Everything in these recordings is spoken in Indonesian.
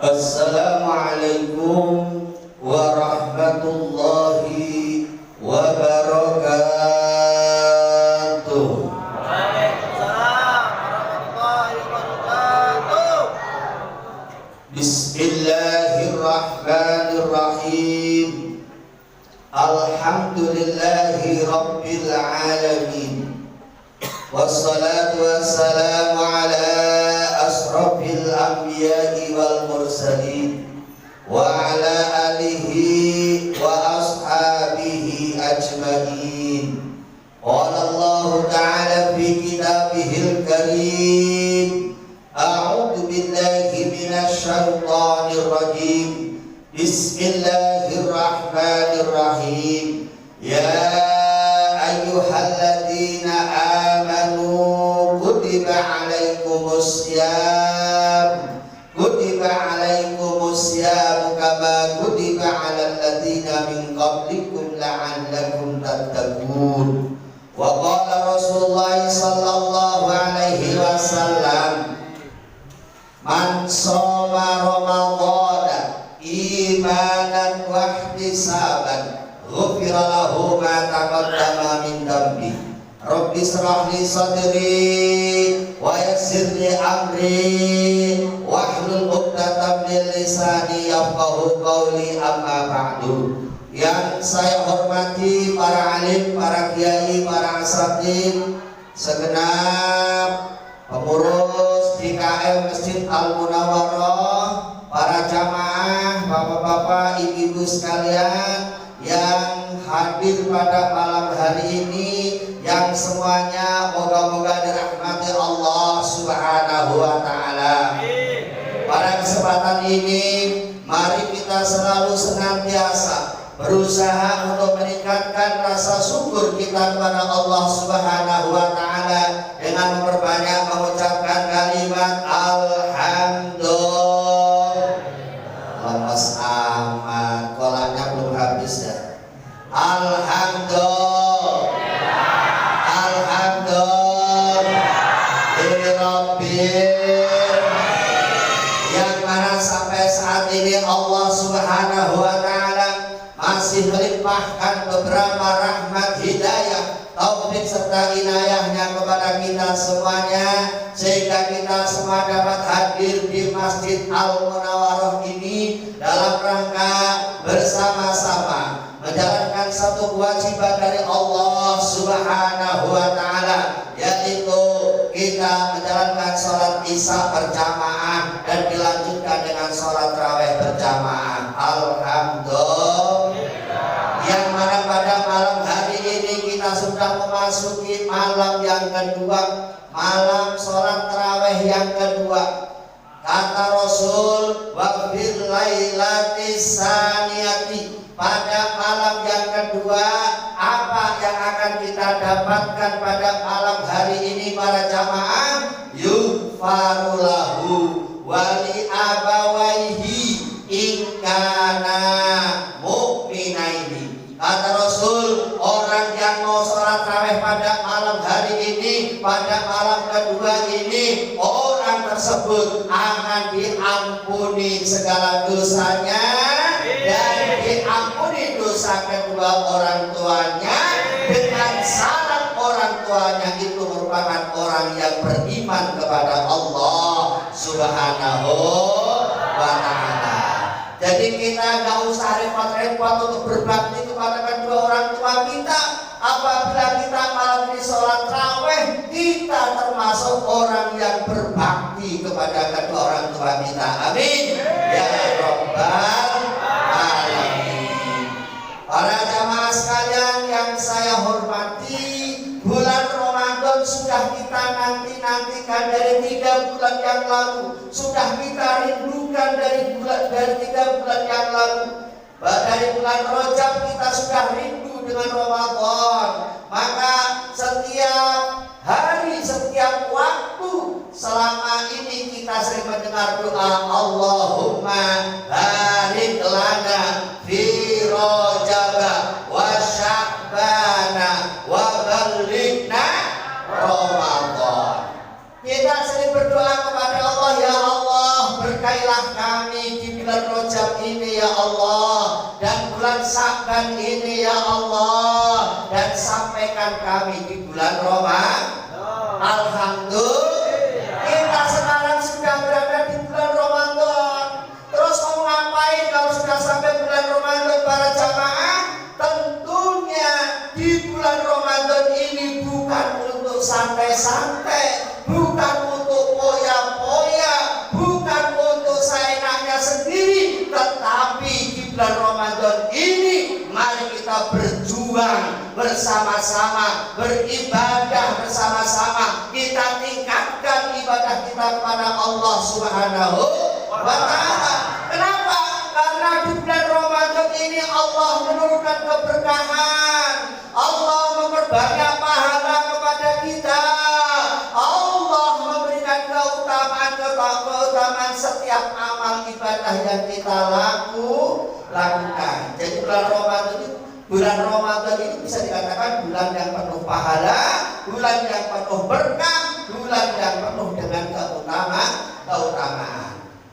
Assalamualaikum warahmatullahi wabarakatuh. Waalaikumsalam warahmatullahi wabarakatuh. Bismillahirrahmanirrahim. Alhamdulillahi rabbil alamin. Wassalatu wassalamu ala asrafil anbiya'i wal mursalin wa ala alihi wa ashabihi ajma'in. Qala Allah ta'ala fi kitabihil karim, a'udzu billahi minasy syaithanir rajim. Bismillahirrahmanirrahim. Ya ayyuhalladzina amanu kutiba alaikumusiyam kama kutiba alal ladzina min qablikum la'allakum tattaqun. Wa qala Rasulullah sallallahu alaihi wasallam, man shoma ramadhana imanan wa ihtisaban ghufira lahu ma taqaddama min dhanbi. Rabbi shrah li sadri wa yassir li amri wahlul 'uqdatam min lisani yafqahu qawli, amma ba'du. Yang saya hormati para alim, para kiai, para asatidz, segenap pengurus DKM Masjid Al Munawwarah, para jamaah, bapak-bapak, ibu-ibu sekalian yang hadir pada malam hari ini, yang semuanya moga-moga dirahmati Allah Subhanahu wa taala. Pada kesempatan ini, mari kita selalu senantiasa berusaha untuk meningkatkan rasa syukur kita kepada Allah Subhanahu wa taala dengan memperbanyak mengucapkan kalimat alhamdulillah. Lemes amat, kolaknya belum habis ya. Alhamdulillah, yang mana sampai saat ini Allah Subhanahu wa taala masih melimpahkan beberapa rahmat, hidayah, taufik serta inayahnya kepada kita semuanya, sehingga kita semua dapat hadir di Masjid Al Munawwarah ini dalam rangka bersama-sama menjalankan satu kewajiban dari Allah Subhanahu wa taala, yaitu kita menjalankan sholat isya berjamaah dan dilanjutkan dengan sholat tarawih berjamaah. Alhamdulillah. Yang mana pada malam hari ini kita sudah memasuki malam yang kedua, malam sholat tarawih yang kedua. Kata Rasul, wa fil lailatis saniyati, pada malam yang kedua, apa yang akan kita dapatkan pada malam hari ini para jamaah? Yughfaru lahu wa li abawaihi in kana mu'minaini. Kata Rasul, orang yang mau sholat tarawih pada malam hari ini, pada malam kedua ini, orang tersebut akan diampuni segala dosanya dan diampuni dosa kedua orang tuanya, dengan syarat orang tuanya itu merupakan orang yang beriman kepada Allah Subhanahu wa ta'ala. Jadi kita gak usah repot-repot untuk berbakti kepada kedua orang tua kita. Apabila kita malam ini sholat tarawih, kita termasuk orang yang berbakti kepada kedua orang tua kita. Amin ya rabbal alamin. Para jamaah sekalian yang saya hormati, bulan Ramadan sudah kita nanti-nantikan dari 3 bulan yang lalu, sudah kita rindukan dari 3 bulan yang lalu. Dari bulan Rajab kita sudah rindu dengan Ramadan. Maka setiap hari, setiap waktu selama ini kita sering mendengar doa Allahumma barik lana fi Rajab wa Sya'bana wa ballighna Ramadan. Kita sering berdoa kepada Allah, ya Allah berkahi Berkatilah kami di bulan Rajab ini ya Allah, dan bulan Sya'ban ini ya Allah, dan sampaikan kami di bulan Ramadan. Alhamdulillah, kita sekarang sudah berada di bulan Ramadan. Terus mau ngapain kalau sudah sampai bulan Ramadan para jamaah? Tentunya di bulan Ramadan ini bukan untuk santai-santai, bukan untuk poya-poya, bukan untuk seenaknya sendiri, tetapi di bulan Ramadan ini mari kita berjuang bersama-sama, beribadah bersama-sama, kita tingkatkan ibadah kita kepada Allah Subhanahu wa Ta'ala. Kenapa? Karena di bulan Ramadan ini Allah menurunkan keberkahan, Allah memperbanyak pahala kepada kita, Allah memberikan keutamaan setiap amal ibadah yang kita lakukan. Jadi bulan Ramadan ini bisa dikatakan bulan yang penuh pahala, bulan yang penuh berkah, bulan yang penuh dengan keutamaan.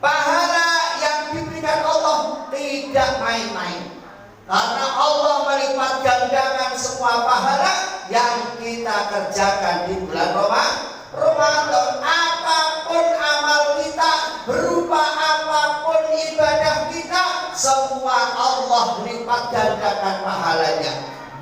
Pahala yang diberikan Allah tidak main-main, karena Allah melipat gandakan semua pahala yang kita kerjakan di bulan Ramadan. Apapun amal kita, berupa apapun ibadah kita, semua Allah lipat gandakan pahalanya.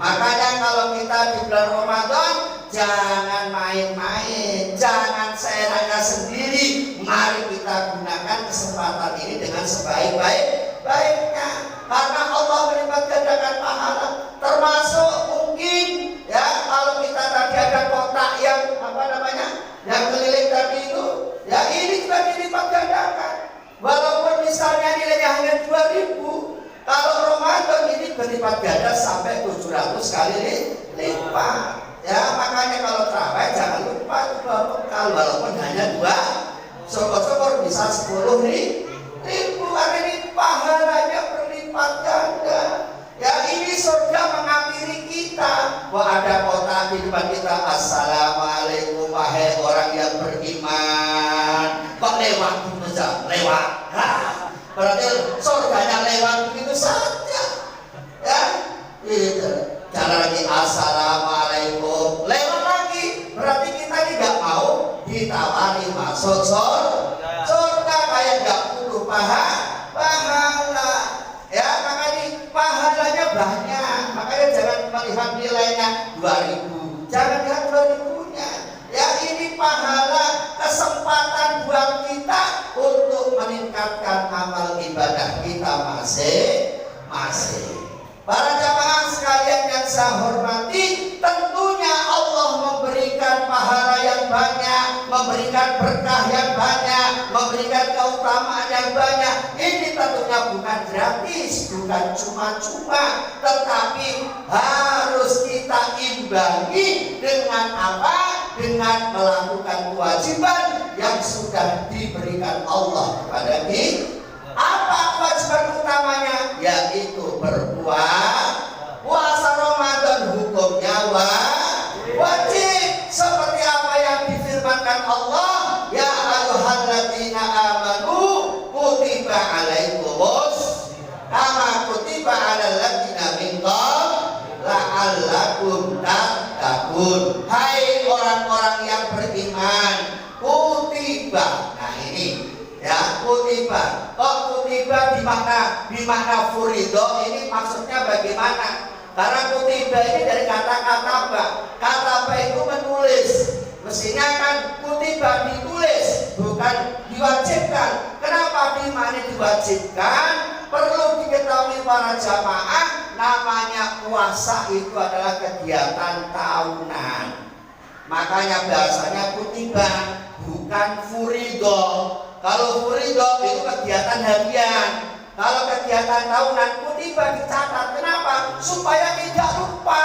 Makanya kalau kita di bulan Ramadan, jangan main-main, jangan seenaknya sendiri. Mari kita gunakan kesempatan ini dengan sebaik-baiknya, karena Allah melipat gandakan pahala. Termasuk mungkin ya, kalau kita tadi ada kotak yang yang keliling tadi itu, ya ini juga dilipat gandakan. Walaupun misalnya nilainya hanya 2.000, kalau Ramadan ini berlipat ganda sampai 700 kali lipat. Ya, makanya kalau terawih jangan lupa juga bekal, walaupun hanya 2, syukur-syukur bisa 10.000. Ini pahalanya berlipat ganda. Ya, ini surga menghampiri kita. Wah, ada kotak di depan kita, assalamualaikum wahai orang yang beriman. Kok lewat saja? Lewat. Berarti surganya lewat begitu saja. Ya, itu. Jangan lagi assalamualaikum, lewat lagi. Berarti kita tidak mau ditawari masuk surga, kayak nggak butuh pahala. Ya, makanya pahalanya banyak. Makanya jangan melihat nilainya 2.000, jangan lihat 2.000-nya. Ya, ini pahala, kesempatan buat kita untuk meningkatkan amal ibadah kita masing-masing. Para jamaah sekalian yang saya hormati, tentunya Allah memberikan pahala yang banyak, memberikan berkah yang banyak, memberikan keutamaan yang banyak. Ini tentunya bukan gratis, bukan cuma-cuma, tetapi harus kita imbangi dengan apa? Dengan melakukan kewajiban yang sudah diberikan Allah kepada kita. Apa kewajiban utamanya? Yaitu puasa Ramadan, hukumnya wajib, seperti apa yang difirmankan Allah, ya ayyuhalladzina amanu kutiba alaikumus kama kutiba alal ladzina min qablikum la'allakum tattaqun. Hai orang-orang yang beriman, kutiba. Nah ini ya, kutiba. Kok kutiba di makna furido ini maksudnya bagaimana? Karena kutiba ini dari kata-kata ba. Kata ba itu menulis. Mestinya kan kutiba ditulis, bukan diwajibkan. Kenapa di mana diwajibkan? Perlu diketahui para jamaah, namanya puasa itu adalah kegiatan tahunan. Makanya bahasanya kutiba, bukan furido. Kalau furido itu kegiatan harian. Kalau kegiatan tahunan, kutiba dicatat. Kenapa? Supaya tidak lupa.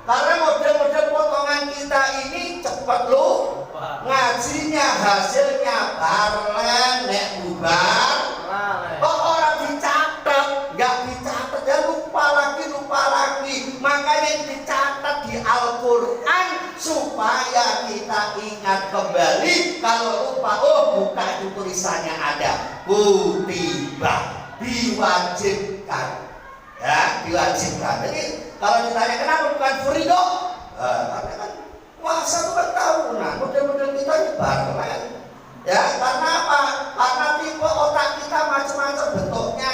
Karena model-model potongan kita ini cepat ngajinya, hasilnya barlen, nek bubar. Kok orang dicatat, nggak dicatat ya lupa lagi. Makanya dicatat di Al-Quran supaya kita ingat kembali. Kalau lupa, oh buka itu tulisannya ada kutiba, diwajibkan, ya diwajibkan. Jadi kalau ditanya kenapa bukan furido, karena kan puasa itu kan tahunan, model-model kita nyebar kan. Ya, karena apa? Karena tipe otak kita macam-macam bentuknya.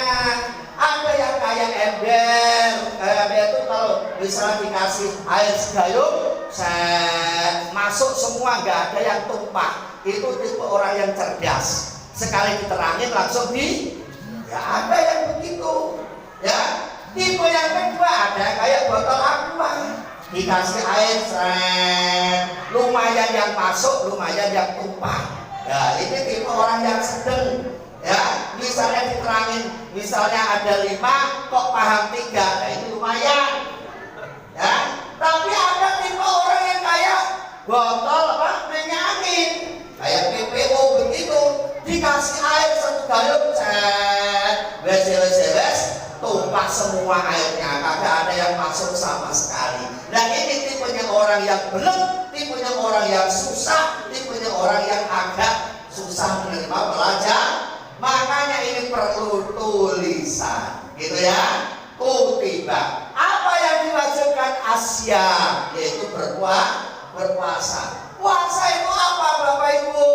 Ada yang kayak ember, kayak ember itu kalau misalnya dikasih air segayung, masuk semua, nggak ada yang tumpah. Itu tipe orang yang cerdas. Sekali diterangin langsung ya ada yang begitu. Ya, tipe yang kedua ada kayak botol aqua, dikasih air, lumayan yang masuk, lumayan yang tumpah. Ya, ini tipe orang yang sedang. Ya, misalnya diterangin, misalnya ada 5, kok paham 3, nah ini lumayan. Ya, tapi ada tipe orang yang kayak botol minyak angin, kayak PPO begitu, dikasih air 1 galon, wes, tumpah semua airnya, kagak ada yang masuk sama sekali. Nah ini tipenya orang yang belum, tipenya orang yang susah, tipenya orang yang agak susah menerima pelajaran. Makanya ini perlu tulisan, gitu ya. Kutiba. Apa yang diwajibkan Asia, yaitu berpuasa. Puasa itu apa, Bapak Ibu?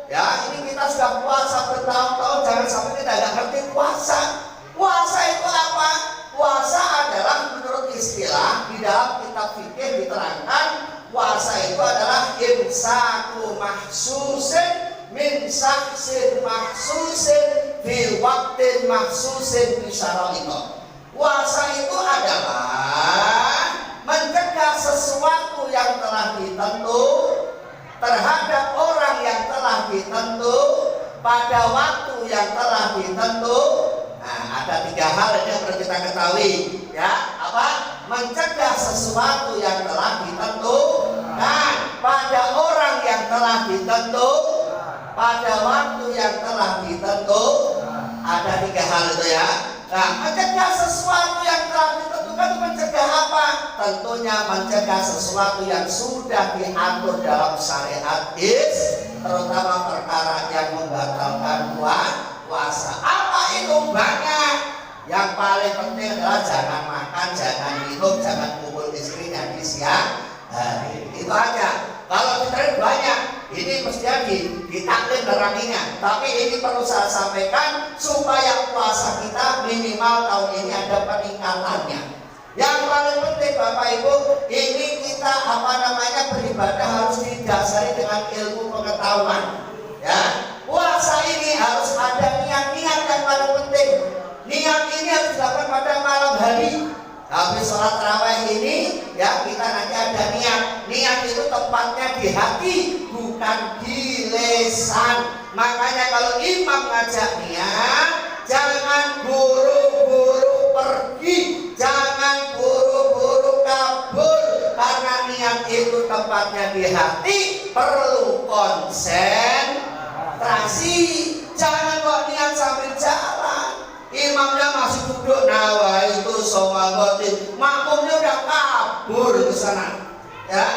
Ya, ini kita sudah puasa bertahun-tahun, jangan sampai kita nggak ngerti puasa. Puasa itu apa? Puasa adalah menurut istilah di dalam kitab fikih diterangkan, puasa itu adalah imsaku mahsusin min saksin mahsusin fi waktin mahsusin fi syara'ika. Puasa itu adalah mencegah sesuatu yang telah ditentu terhadap orang yang telah ditentu pada waktu yang telah ditentu. Nah, ada 3 hal yang perlu kita ketahui, ya. Apa? Mencegah sesuatu yang telah ditentu dan pada orang yang telah ditentu pada waktu yang telah ditentu. Ada 3 hal itu ya. Nah, mencegah sesuatu yang telah ditentukan itu mencegah apa? Tentunya mencegah sesuatu yang sudah diatur dalam syariat terutama perkara yang membatalkan puasa. Apa itu? Banyak. Yang paling penting adalah jangan makan, jangan minum, jangan kumpul istrinya di siang hari. Itu aja. Kalau kita banyak, ini mestinya ditaklim neranginya. Tapi ini perlu saya sampaikan supaya puasa kita minimal tahun ini ada peningkatannya. Yang paling penting Bapak Ibu, ini kita beribadah harus didasari dengan ilmu pengetahuan. Ya, puasa ini harus ada niat-niat yang paling penting. Niat ini harus dilakukan pada malam hari. Habis sholat tarawih ini, ya kita nanti ada niat. Niat itu tempatnya di hati, bukan di lisan. Makanya kalau imam ngajak niat, jangan buru-buru pergi, jangan buru-buru kabur. Karena niat itu tempatnya di hati, perlu konsentrasi. Jangan kok niat sambil jalan. Imamnya masih duduk, nawa itu somagotin, makmumnya udah kabur ke sana. Ya,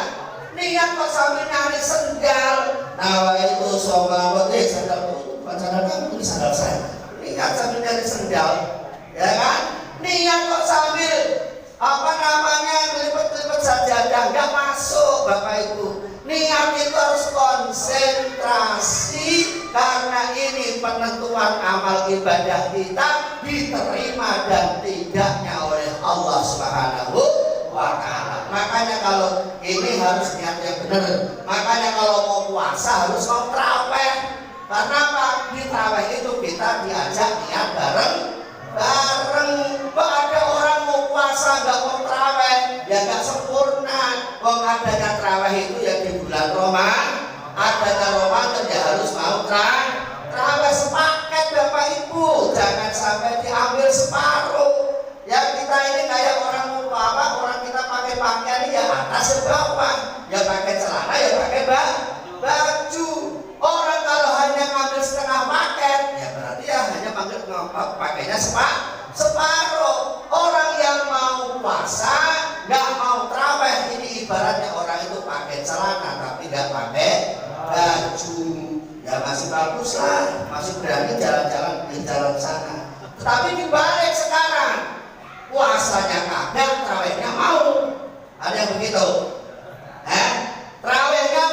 niat kok sambil nyari sendal, nawa itu somagotin, sandal itu bukan sandal kamu, ini sandal saya. Niat sambil nyari sendal, ya kan? Niat kok sambil ngelipet-lipet sajadah, nggak masuk Bapak Ibu. Niat itu harus konsentrasi, karena ini penentuan amal ibadah kita diterima dan tidaknya oleh Allah Subhanahu wa Ta'ala. Makanya kalau ini harus niat yang benar. Makanya kalau mau puasa harus mau tarawih. Karena apa? Di tarawih itu kita diajak niat bareng-bareng. Kok ada orang mau puasa nggak mau tarawih, ya nggak sempurna. Kok adanya tarawih itu ya di bulan Ramadan, adanya Ramadan ya harus mau tarawih sepaket Bapak Ibu, jangan sampai diambil separuh. Ya kita ini kayak orang mau apa? Orang kita pakai pakaian ya atas dan bawah, ya pakai celana ya pakai baju. Orang kalau hanya ngambil setengah paket, ya berarti ya hanya pakainya separuh. Orang yang mau puasa nggak mau tarawih ini ibaratnya orang itu pakai celana tapi nggak pakai baju, ya masih bagus lah, masih berani jalan-jalan di jalan sana. Tetapi dibalik sekarang, puasanya kagak, terawihnya mau. Ada yang begitu? Terawihnya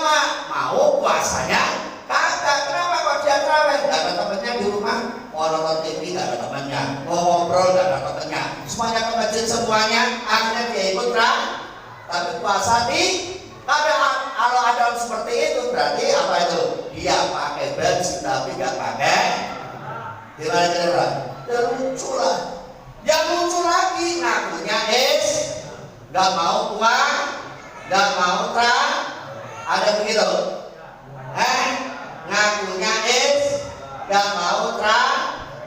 mau, puasanya kagak. Kenapa kok dia terawih? Gak ada temennya di rumah, mau nonton TV gak ada temennya, mau ngobrol gak ada temennya, semuanya ke masjid semuanya, akhirnya dia ikut terawih. Tapi puasa di kalau ada seperti itu berarti apa itu? Dia pakai baju tapi gak pakai. Gimana kira-kira? Dan muncul lah. Yang muncul lagi ngakunya gak mau puas, gak mau ada begitu? Ngakunya gak mau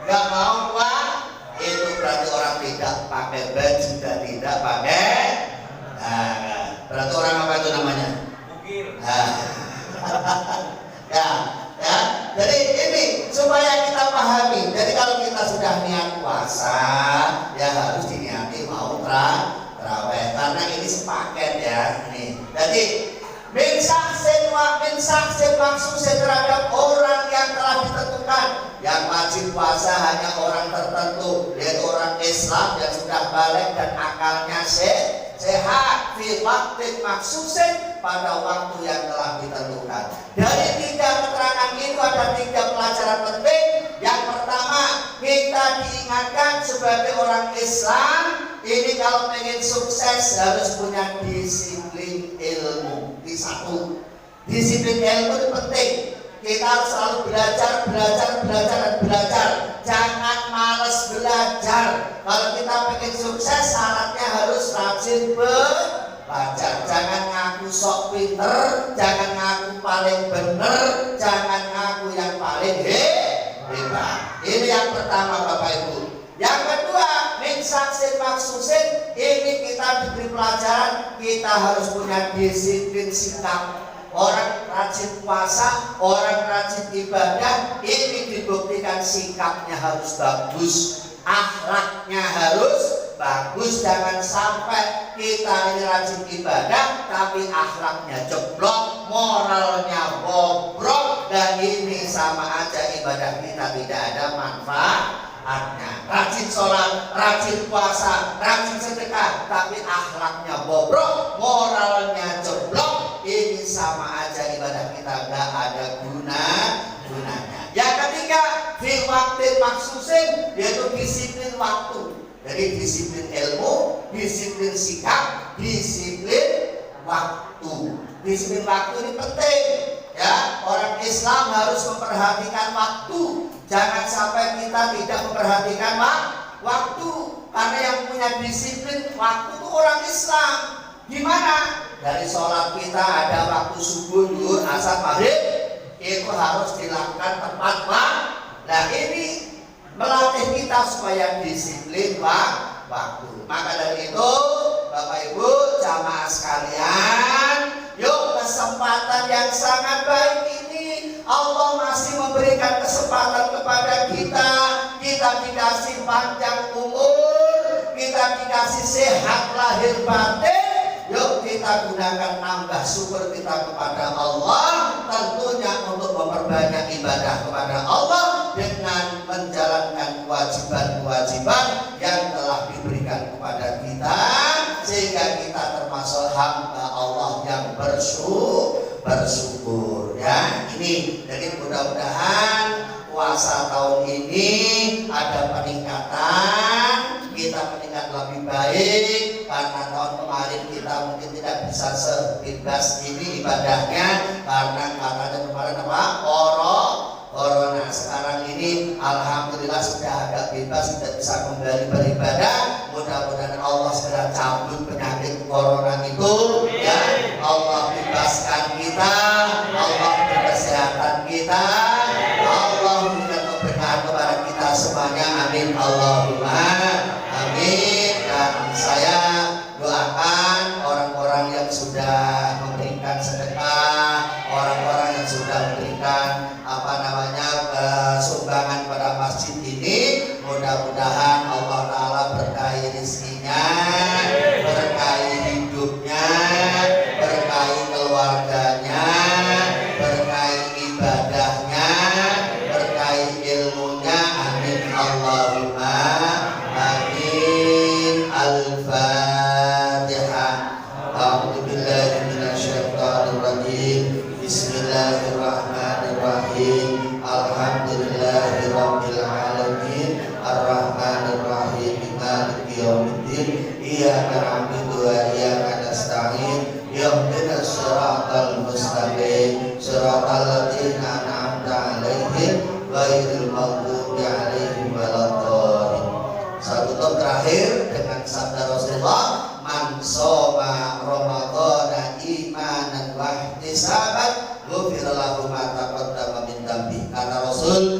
gak mau puas, itu berarti orang tidak pakai baju dan tidak pakai. Berarti orang apa itu namanya? Bukir. Ya. Jadi ini supaya kita pahami. Jadi kalau kita sudah niat puasa, ya harus diniati mau terawih. Karena ini sepaket ya. Nih. Jadi min saksin maksudnya terhadap orang yang telah ditentukan. Yang wajib puasa hanya orang tertentu, yaitu orang Islam yang sudah balik dan akalnya sehat. Fi waktu maksudnya pada waktu yang telah ditentukan. Dari 3 keterangan itu ada 3 pelajaran penting. Yang pertama, kita diingatkan sebagai orang Islam ini kalau pengen sukses harus punya disiplin ilmu. Di satu, disiplin ilmu itu penting. Kita harus selalu belajar. Jangan malas belajar. Kalau kita pengen sukses, syaratnya harus rajin belajar. Jangan ngaku sok pinter, jangan ngaku paling bener, jangan ngaku yang paling hebat. Ini yang pertama Bapak Ibu. Yang kedua, min saksin maksudin, ini kita diberi pelajaran, kita harus punya disiplin sikap. Orang rajin puasa, orang rajin ibadah, ini dibuktikan sikapnya harus bagus, akhlaknya harus bagus. Jangan sampai kita ini rajin ibadah tapi akhlaknya jeblok, moralnya bobrok, dan ini sama aja ibadah kita tidak ada manfaatnya. Rajin sholat, rajin puasa, rajin sedekah, tapi akhlaknya bobrok, moralnya jeblok, ini sama aja ibadah kita gak ada gunanya. Yang ketiga, fil waktu maksudin, yaitu disiplin waktu. Jadi disiplin ilmu, disiplin sikap, disiplin waktu. Disiplin waktu ini penting. Ya, orang Islam harus memperhatikan waktu. Jangan sampai kita tidak memperhatikan waktu. Karena yang punya disiplin waktu itu orang Islam. Gimana? Dari sholat kita ada waktu subuh, zuhur, asar, maghrib, itu harus dilakukan tepat waktu. Nah ini melatih kita supaya disiplin waktu. Maka dari itu Bapak Ibu jamaah sekalian, yuk kesempatan yang sangat baik ini Allah masih memberikan kesempatan kepada kita. Kita dikasih panjang umur, kita dikasih sehat lahir batin. Yuk kita gunakan nambah syukur kita kepada Allah, tentunya untuk memperbanyak ibadah kepada Allah dengan menjalankan kewajiban-kewajiban yang telah diberikan kepada kita, sehingga kita termasuk hamba Allah yang bersyukur ya. Ini jadi mudah-mudahan puasa tahun ini ada peningkatan, kita meningkat lebih baik. Karena tahun kemarin kita mungkin tidak bisa sebebas ini ibadahnya karena katanya kemarin apa? Corona. Sekarang ini alhamdulillah sudah agak bebas, sudah bisa kembali beribadah. Mudah-mudahan Allah segera cabut penyakit corona itu ya. Allah bebaskan kita, Allah berkesehatan kita, Allah memberikan keberkahan kepada kita semuanya. Amin Allahumma amin. Dan saya doakan orang-orang yang sudah memberikan sedekah, orang-orang yang sudah memberikan sumbangan pada masjid ini, mudah-mudahan Allah Ta'ala berkahi rizkinya, berkahi hidupnya, shoma ramadhana imanan wa ihtisaban ghufira lahu ma taqaddama min dhanbi. Kata Rasul,